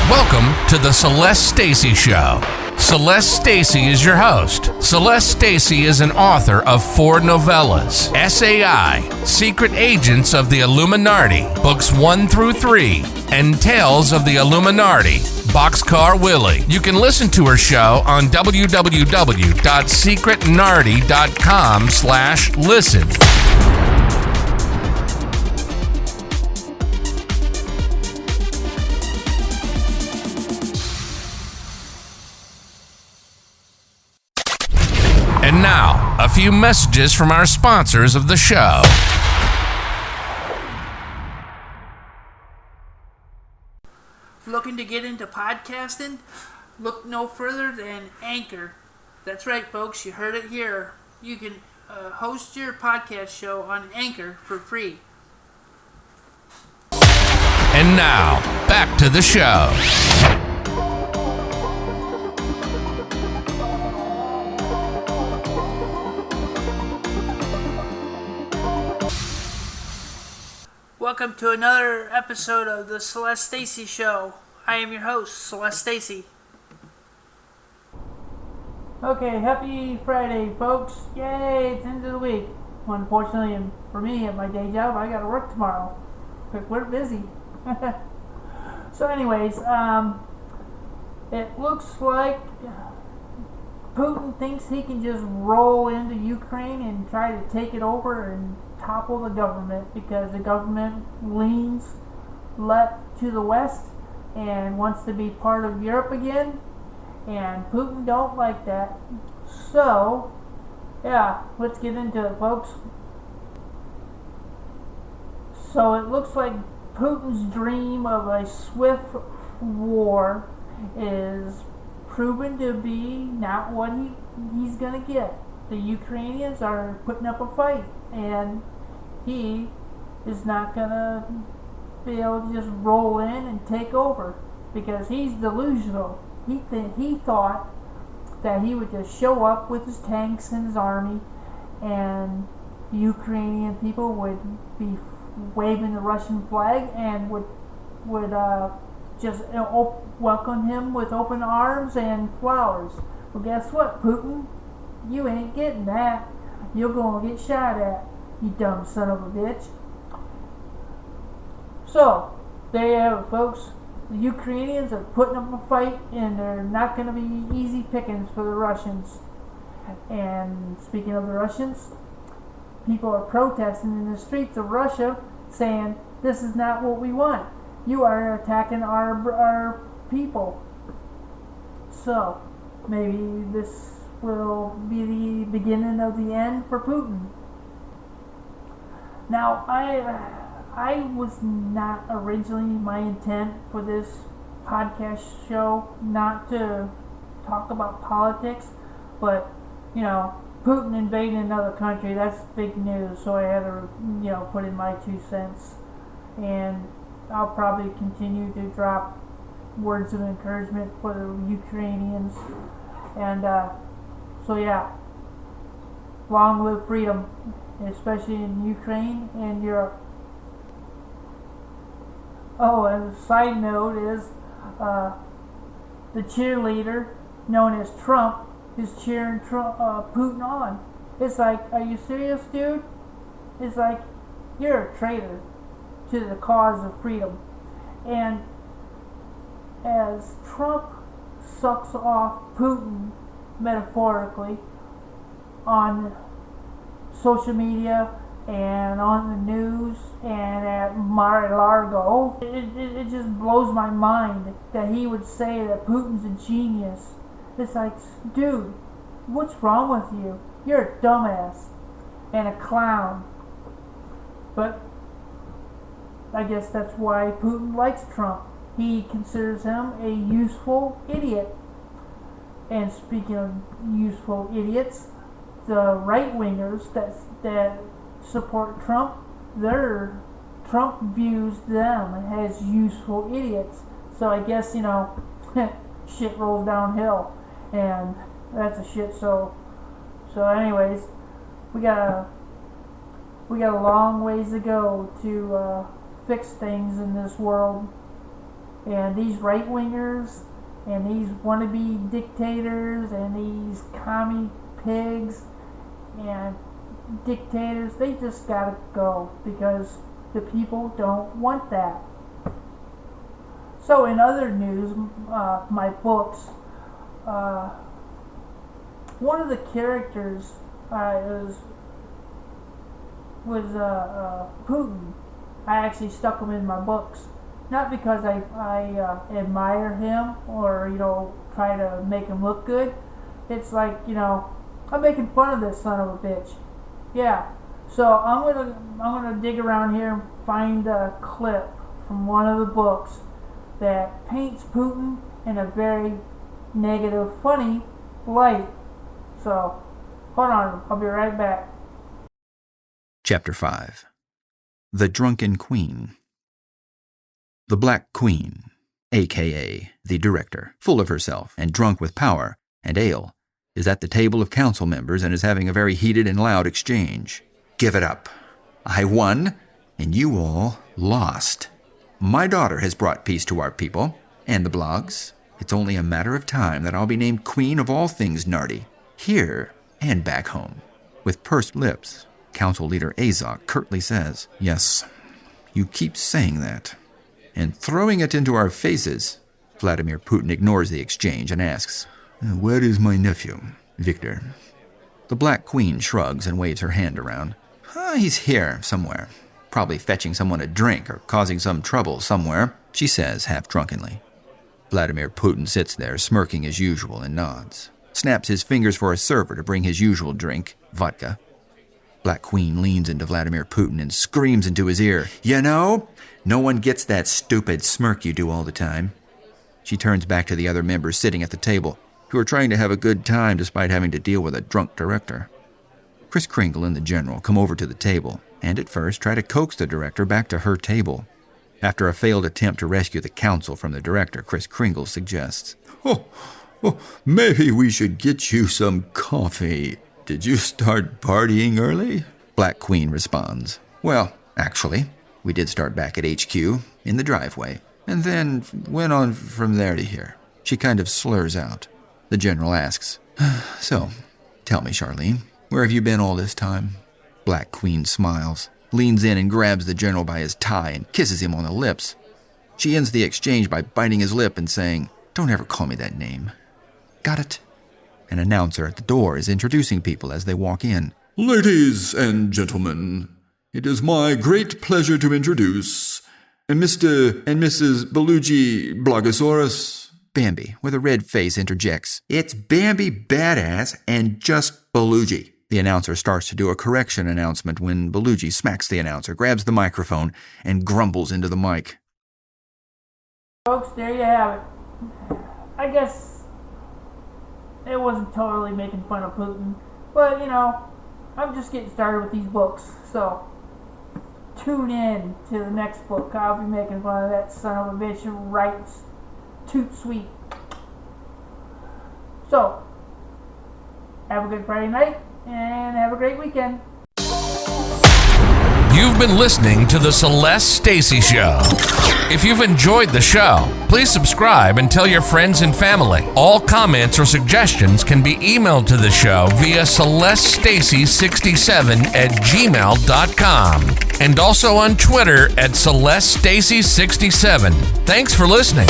Welcome to the Celeste Stacy Show. Celeste Stacy is your host. Celeste Stacy is an author of 4 novellas, SAI, Secret Agents of the Illuminati, books 1 through 3, and Tales of the Illuminati, Boxcar Willie. You can listen to her show on www.secretnarty.com/listen. And now, a few messages from our sponsors of the show. Looking to get into podcasting? Look no further than Anchor. That's right, folks, you heard it here. You can host your podcast show on Anchor for free. And now, back to the show. Welcome to another episode of the Celeste Stacy Show. I am your host, Celeste Stacy. Okay, happy Friday, folks. Yay, it's end of the week. Well, unfortunately, for me, at my day job, I gotta work tomorrow. But we're busy. So anyways, it looks like Putin thinks he can just roll into Ukraine and try to take it over and topple the government, because the government leans left to the west and wants to be part of Europe again, and Putin don't like that. So yeah, let's get into it, folks. So it looks like Putin's dream of a swift war is proven to be not what he's gonna get. The Ukrainians are putting up a fight, and he is not gonna be able to just roll in and take over, because he's delusional. He thought that he would just show up with his tanks and his army, and the Ukrainian people would be waving the Russian flag and would just welcome him with open arms and flowers. Well, guess what, Putin? You ain't getting that. You're gonna get shot at, you dumb son of a bitch. So, there you have it, folks. The Ukrainians are putting up a fight, and they're not going to be easy pickings for the Russians. And speaking of the Russians, people are protesting in the streets of Russia, saying, this is not what we want. You are attacking our people. So, maybe this will be the beginning of the end for Putin. Now, I was not originally, my intent for this podcast show not to talk about politics, but, you know, Putin invading another country, that's big news, so I had to, put in my 2 cents. And I'll probably continue to drop words of encouragement for the Ukrainians. And, so yeah, long live freedom, especially in Ukraine and Europe. Oh, and a side note is, the cheerleader known as Trump is cheering Putin on. It's like, are you serious, dude? It's like, you're a traitor to the cause of freedom. And as Trump sucks off Putin, metaphorically, on social media and on the news and at Mar-a-Lago, it just blows my mind that he would say that Putin's a genius. It's like, dude, what's wrong with you? You're a dumbass and a clown. But I guess that's why Putin likes Trump. He considers him a useful idiot. And speaking of useful idiots, the right-wingers that support Trump, Trump views them as useful idiots. So I guess, shit rolls downhill, and that's a shit. So anyways, we got a long ways to go to fix things in this world. And these right-wingers and these wannabe dictators and these commie pigs and dictators, they just gotta go because the people don't want that. So in other news, my books, one of the characters was Putin. I actually stuck him in my books, not because I admire him or try to make him look good. It's like I'm making fun of this son of a bitch. Yeah. So I'm gonna dig around here and find a clip from one of the books that paints Putin in a very negative, funny light. So hold on, I'll be right back. Chapter 5. The Drunken Queen. The Black Queen, a.k.a. the director, full of herself and drunk with power and ale, is at the table of council members and is having a very heated and loud exchange. Give it up. I won, and you all lost. My daughter has brought peace to our people and the blogs. It's only a matter of time that I'll be named queen of all things nardy, here and back home. With pursed lips, Council Leader Azok curtly says, Yes, you keep saying that. And throwing it into our faces, Vladimir Putin ignores the exchange and asks, Where is my nephew, Victor? The Black Queen shrugs and waves her hand around. He's here somewhere, probably fetching someone a drink or causing some trouble somewhere, she says half-drunkenly. Vladimir Putin sits there smirking as usual and nods, snaps his fingers for a server to bring his usual drink, vodka. Black Queen leans into Vladimir Putin and screams into his ear, no one gets that stupid smirk you do all the time. She turns back to the other members sitting at the table, who are trying to have a good time despite having to deal with a drunk director. Kris Kringle and the general come over to the table, and at first try to coax the director back to her table. After a failed attempt to rescue the council from the director, Kris Kringle suggests, Maybe we should get you some coffee. Did you start partying early? Black Queen responds, Well, actually, we did start back at HQ, in the driveway, and then went on from there to here. She kind of slurs out. The general asks, So, tell me, Charlene, where have you been all this time? Black Queen smiles, leans in and grabs the general by his tie and kisses him on the lips. She ends the exchange by biting his lip and saying, Don't ever call me that name. Got it? An announcer at the door is introducing people as they walk in. Ladies and gentlemen, it is my great pleasure to introduce Mr. and Mrs. Belugi Blogosaurus. Bambi, with a red face, interjects, It's Bambi Badass and just Belugi. The announcer starts to do a correction announcement when Belugi smacks the announcer, grabs the microphone, and grumbles into the mic. Folks, there you have it. I guess it wasn't totally making fun of Putin, but I'm just getting started with these books, so tune in to the next book. I'll be making fun of that son of a bitch who writes toot sweet. So, have a good Friday night, and have a great weekend. You've been listening to The Celeste Stacy Show. If you've enjoyed the show, please subscribe and tell your friends and family. All comments or suggestions can be emailed to the show via celestestacy67@gmail.com and also on Twitter at celestestacy67. Thanks for listening.